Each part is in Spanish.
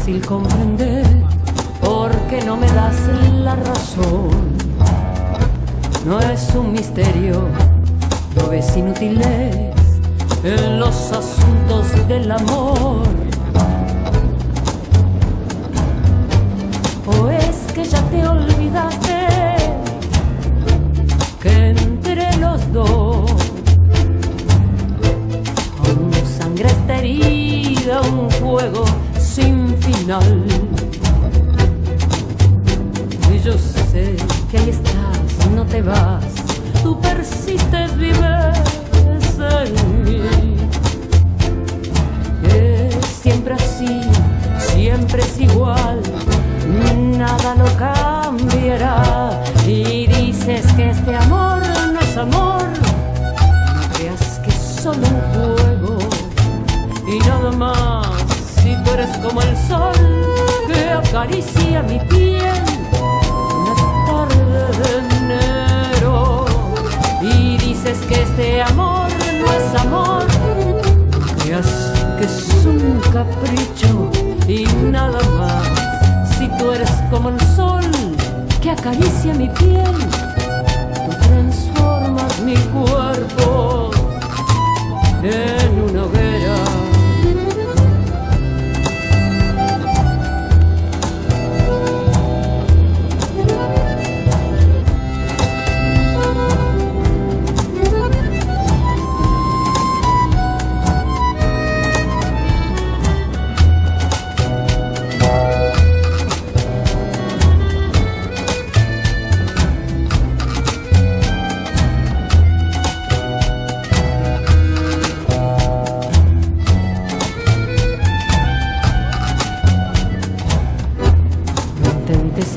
fácil comprender por qué no me das la razón. No es un misterio, no ves inútiles en los asuntos del amor. ¿O es que ya te olvidaste que entre los dos aún sangre esta herida, un fuego sin final? Y yo sé que ahí estás, no te vas, tú persistes, vives en mí. Es siempre así, siempre es igual, nada lo cambiará. Y dices que este amor no es amor, no creas que es solo un juego y nada más. Si tú eres como el sol que acaricia mi piel una tarde de enero, y dices que este amor no es amor, no creas que es un capricho y nada más. Si tú eres como el sol que acaricia mi piel, tú transformas mi cuerpo en una hoguera.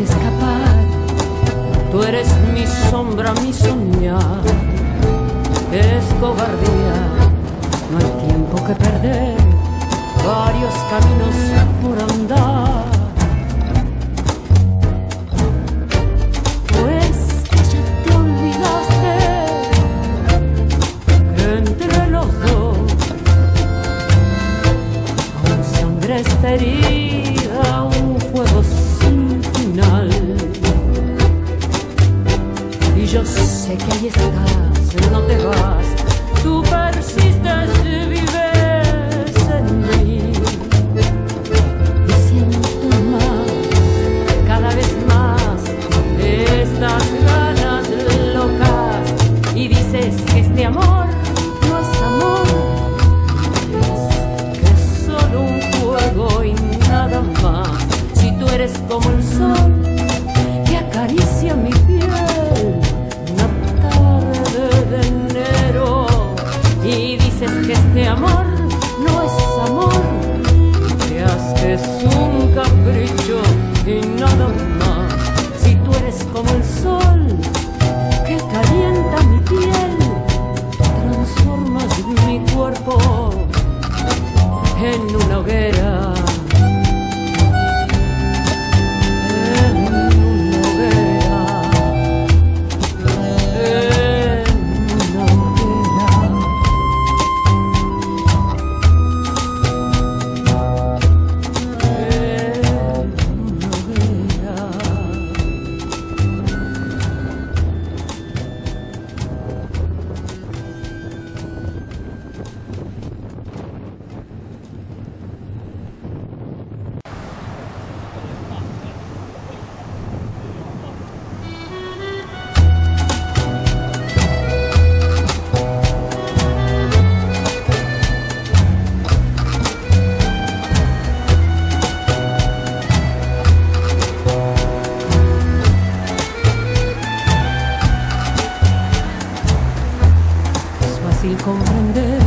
Escapar, tú eres mi sombra, mi soñar, es cobardía, no hay tiempo que perder, varios caminos por andar. Pues que ya te olvidaste que entre los dos aún sangre esta herida, un fuego sin final. Y yo sé que ahí estás, no te vas, tú persistes, vives en mí. Y siento más, cada vez más, estas ganas locas. Y dices que este amor no es amor, es que es solo un juego y nada más. Si tú eres como el sol que acaricia mi piel una tarde de enero, y dices que este amor no es amor, creas que es un capricho y nada más. Si tú eres como el sol que calienta mi piel, transformas mi cuerpo en una hoguera. Fácil comprender